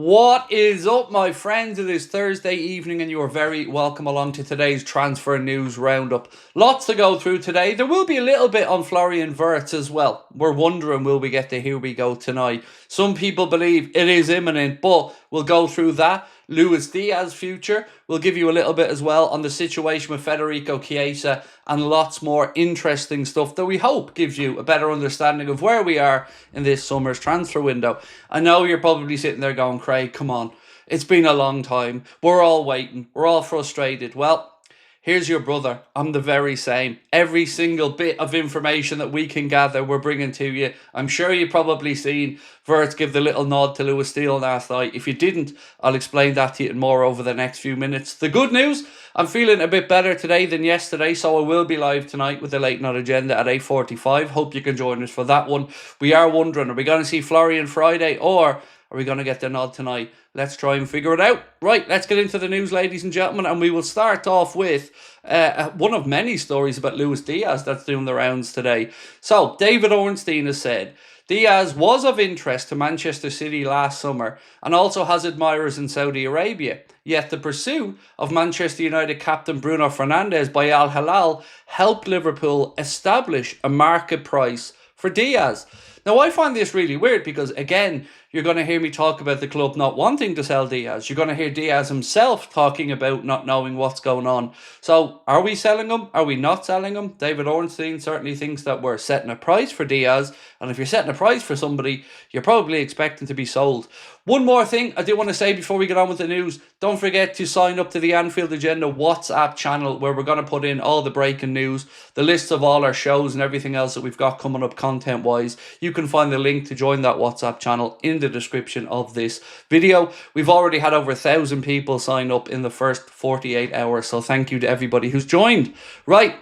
What is up, my friends? It is Thursday evening and you are very welcome along to today's transfer news roundup. Lots to go through today. There will be a little bit on Florian Wirtz as well. We're wondering, will we get to Here We Go tonight? Some people believe it is imminent, but we'll go through that. Luis Diaz future. We'll give you a little bit as well on the situation with Federico Chiesa and lots more interesting stuff that we hope gives you a better understanding of where we are in this summer's transfer window. I know you're probably sitting there going, Craig, come on. It's been a long time. We're all waiting. We're all frustrated. Well, here's your brother. I'm the very same. Every single bit of information that we can gather, we're bringing to you. I'm sure you've probably seen Wirtz give the little nod to Lewis Steele last night. If you didn't, I'll explain that to you more over the next few minutes. The good news, I'm feeling a bit better today than yesterday, so I will be live tonight with the Late Night Agenda at 8:45. Hope you can join us for that one. We are wondering, are we going to see Florian Friday or are we going to get the nod tonight? Let's try and figure it out. Right, let's get into the news, ladies and gentlemen, and we will start off with one of many stories about Luis Diaz that's doing the rounds today. So, David Ornstein has said, Diaz was of interest to Manchester City last summer and also has admirers in Saudi Arabia. Yet the pursuit of Manchester United captain Bruno Fernandes by Al Hilal helped Liverpool establish a market price for Diaz. Now, I find this really weird because, again, you're going to hear me talk about the club not wanting to sell Diaz. You're going to hear Diaz himself talking about not knowing what's going on. So, are we selling him? Are we not selling him? David Ornstein certainly thinks that we're setting a price for Diaz. And if you're setting a price for somebody, you're probably expecting to be sold. One more thing I do want to say before we get on with the news. Don't forget to sign up to the Anfield Agenda WhatsApp channel where we're going to put in all the breaking news, the lists of all our shows and everything else that we've got coming up content-wise. You can find the link to join that WhatsApp channel in the description of this video. We've already had over 1,000 people sign up in the first 48 hours, so thank you to everybody who's joined. Right.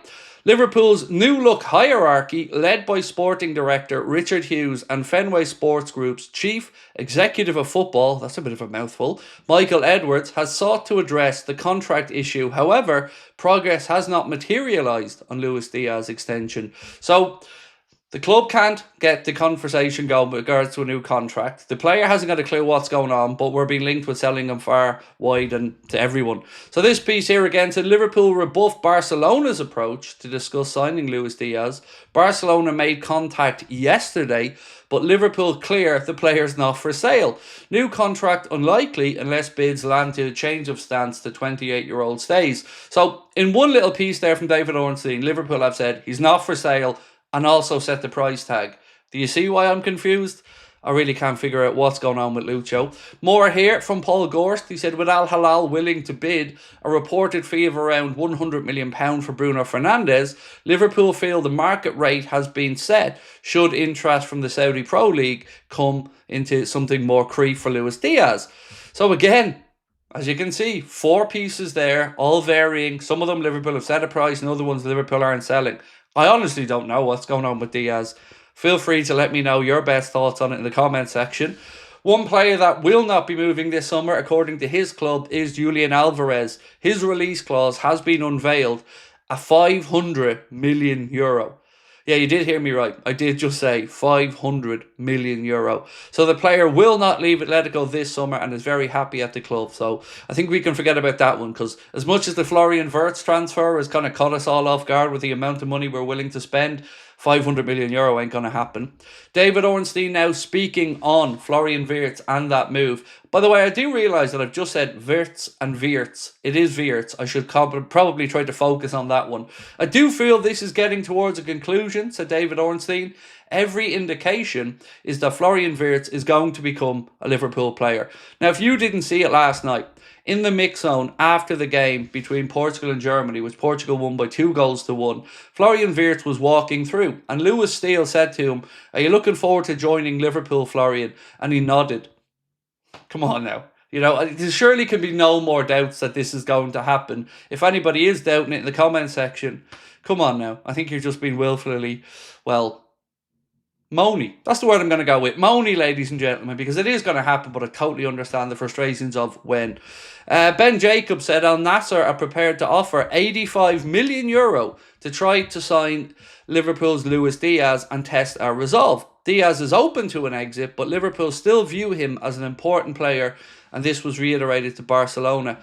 Liverpool's new look hierarchy, led by sporting director Richard Hughes and Fenway Sports Group's chief executive of football, that's a bit of a mouthful, Michael Edwards, has sought to address the contract issue. However, progress has not materialised on Luis Diaz's extension. So, the club can't get the conversation going with regards to a new contract. The player hasn't got a clue what's going on, but we're being linked with selling him far wide and to everyone. So this piece here again said Liverpool rebuffed Barcelona's approach to discuss signing Luis Diaz. Barcelona made contact yesterday, but Liverpool clear the player's not for sale. New contract unlikely unless bids land to a change of stance to 28-year-old stays. So in one little piece there from David Ornstein, Liverpool have said he's not for sale and also set the price tag. Do you see why I'm confused? I really can't figure out what's going on with Lucho. More here from Paul Gorst. He said, with Al Hilal willing to bid a reported fee of around £100 million for Bruno Fernandes, Liverpool feel the market rate has been set should interest from the Saudi Pro League come into something more creep for Luis Diaz. So again, as you can see, 4 pieces there, all varying. Some of them Liverpool have set a price and other ones Liverpool aren't selling. I honestly don't know what's going on with Diaz. Feel free to let me know your best thoughts on it in the comment section. One player that will not be moving this summer, according to his club, is Julian Alvarez. His release clause has been unveiled at €500 million. Yeah, you did hear me right. I did just say €500 million. So the player will not leave Atletico this summer and is very happy at the club. So I think we can forget about that one because as much as the Florian Wirtz transfer has kind of caught us all off guard with the amount of money we're willing to spend, €500 million ain't going to happen. David Ornstein now speaking on Florian Wirtz and that move. By the way, I do realise that I've just said Wirtz and Wirtz. It is Wirtz. I should probably try to focus on that one. I do feel this is getting towards a conclusion, said David Ornstein. Every indication is that Florian Wirtz is going to become a Liverpool player. Now, if you didn't see it last night, in the mix zone after the game between Portugal and Germany, which Portugal won by 2-1, Florian Wirtz was walking through and Lewis Steele said to him, "Are you looking forward to joining Liverpool, Florian?" And he nodded. Come on now. You know, there surely can be no more doubts that this is going to happen. If anybody is doubting it in the comment section, come on now. I think you're just being willfully, well, moany. That's the word I'm going to go with. Moany, ladies and gentlemen, because it is going to happen, but I totally understand the frustrations of when. Ben Jacobs said Al Nassr are prepared to offer €85 million to try to sign Liverpool's Luis Diaz and test our resolve. Diaz is open to an exit, but Liverpool still view him as an important player, and this was reiterated to Barcelona.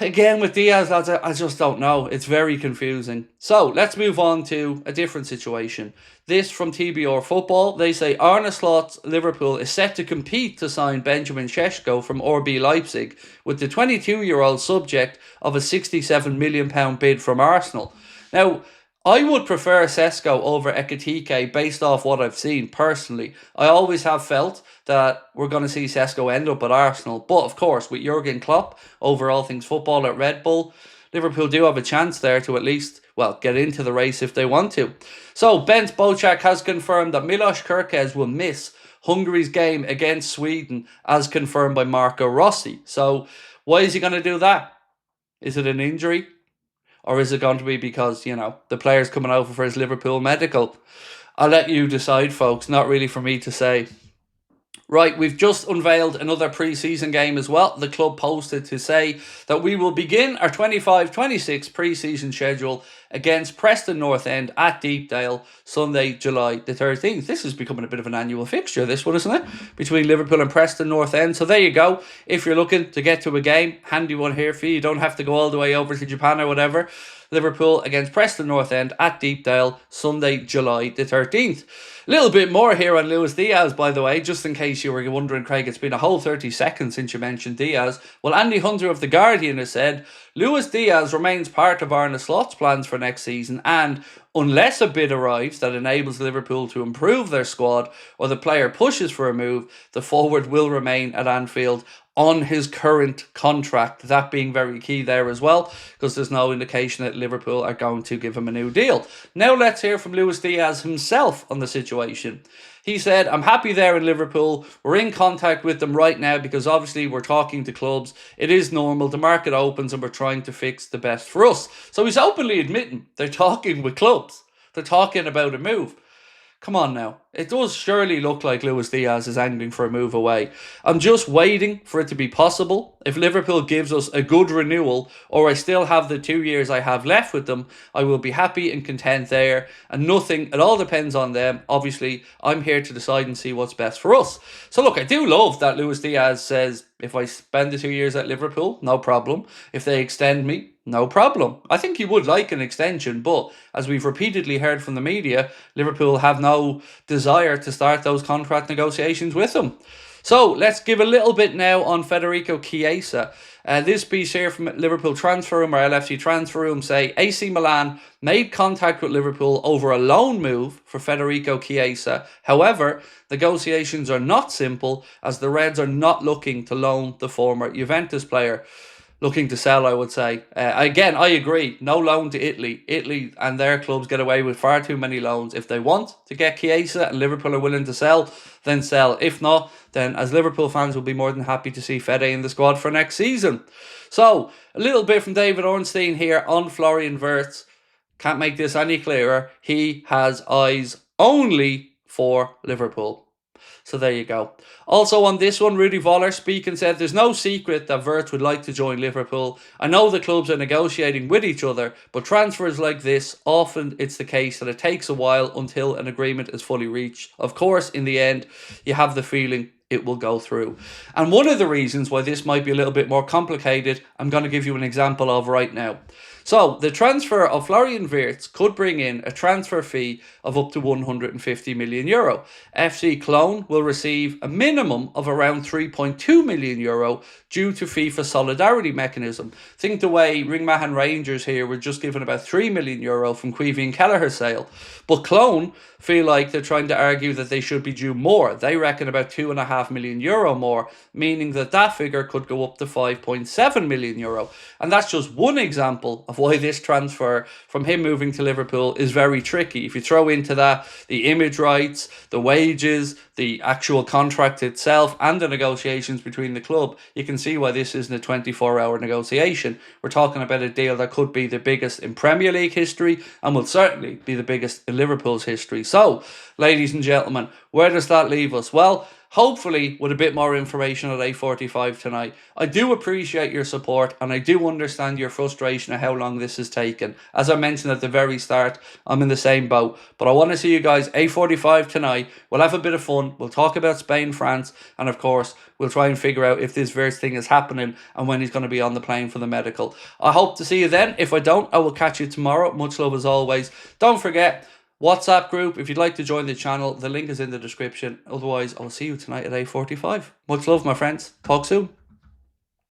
Again, with Diaz, lads, I just don't know. It's very confusing. So, let's move on to a different situation. This from TBR Football. They say Arne Slot's Liverpool is set to compete to sign Benjamin Sesko from RB Leipzig, with the 22-year-old subject of a £67 million bid from Arsenal. Now, I would prefer Sesko over Ekitike based off what I've seen personally. I always have felt that we're going to see Sesko end up at Arsenal. But of course, with Jurgen Klopp over all things football at Red Bull, Liverpool do have a chance there to at least, well, get into the race if they want to. So, Bent Bocek has confirmed that Milos Kerkez will miss Hungary's game against Sweden, as confirmed by Marco Rossi. So, why is he going to do that? Is it an injury? Or is it going to be because, the player's coming over for his Liverpool medical? I'll let you decide, folks. Not really for me to say. Right, we've just unveiled another pre-season game as well. The club posted to say that we will begin our 25-26 pre-season schedule against Preston North End at Deepdale, Sunday, July the 13th. This is becoming a bit of an annual fixture, this one, isn't it? Between Liverpool and Preston North End. So there you go. If you're looking to get to a game, handy one here for you. You don't have to go all the way over to Japan or whatever. Liverpool against Preston North End at Deepdale, Sunday, July the 13th. A little bit more here on Luis Diaz, by the way, just in case you were wondering, Craig. It's been a whole 30 seconds since you mentioned Diaz. Well, Andy Hunter of The Guardian has said, Luis Diaz remains part of Arne Slot's plans for next season, and unless a bid arrives that enables Liverpool to improve their squad or the player pushes for a move, the forward will remain at Anfield on his current contract. That being very key there as well, because there's no indication that Liverpool are going to give him a new deal. Now let's hear from Luis Diaz himself on the situation. He said, I'm happy there in Liverpool. We're in contact with them right now because obviously we're talking to clubs. It is normal. The market opens and we're trying to fix the best for us. So he's openly admitting they're talking with clubs. They're talking about a move. Come on now. It does surely look like Luis Diaz is angling for a move away. I'm just waiting for it to be possible. If Liverpool gives us a good renewal, or I still have the 2 years I have left with them, I will be happy and content there. And it all depends on them. Obviously, I'm here to decide and see what's best for us. So look, I do love that Luis Diaz says, if I spend the 2 years at Liverpool, no problem. If they extend me, no problem. I think he would like an extension, but as we've repeatedly heard from the media, Liverpool have no desire to start those contract negotiations with him. So let's give a little bit now on Federico Chiesa. This piece here from Liverpool Transfer Room, or LFC Transfer Room, say AC Milan made contact with Liverpool over a loan move for Federico Chiesa. However, negotiations are not simple, as the Reds are not looking to loan the former Juventus player. Looking to sell, I would say. Again, I agree. No loan to Italy. Italy and their clubs get away with far too many loans. If they want to get Chiesa and Liverpool are willing to sell, then sell. If not, then as Liverpool fans, we'll be more than happy to see Fede in the squad for next season. So, a little bit from David Ornstein here on Florian Wirtz. Can't make this any clearer. He has eyes only for Liverpool. So there you go. Also on this one, Rudy Voller speaking said, there's no secret that Wirtz would like to join Liverpool. I know the clubs are negotiating with each other, but transfers like this, often it's the case that it takes a while until an agreement is fully reached. Of course, in the end, you have the feeling it will go through. And one of the reasons why this might be a little bit more complicated, I'm going to give you an example of right now. So, the transfer of Florian Wirtz could bring in a transfer fee of up to €150 million. FC Cologne will receive a minimum of around €3.2 million due to FIFA solidarity mechanism. Think the way Ringmahan Rangers here were just given about €3 million from Queevy and Kelleher sale. But Cologne feel like they're trying to argue that they should be due more. They reckon about €2.5 million more, meaning that that figure could go up to €5.7 million. And that's just one example of why this transfer from him moving to Liverpool is very tricky. If you throw into that the image rights, the wages, the actual contract itself, and the negotiations between the club, you can see why this isn't a 24-hour negotiation. We're talking about a deal that could be the biggest in Premier League history and will certainly be the biggest in Liverpool's history. So, ladies and gentlemen, where does that leave us? Well, hopefully with a bit more information at 8:45 tonight. I do appreciate your support, and I do understand your frustration at how long this has taken. As I mentioned at the very start, I'm in the same boat. But I want to see you guys 8:45 tonight. We'll have a bit of fun. We'll talk about Spain, France, and of course, we'll try and figure out if this Wirtz thing is happening and when he's going to be on the plane for the medical. I hope to see you then. If I don't, I will catch you tomorrow. Much love as always. Don't forget, WhatsApp group, if you'd like to join the channel, the link is in the description. Otherwise, I'll see you tonight at 8:45. Much love, my friends. Talk soon.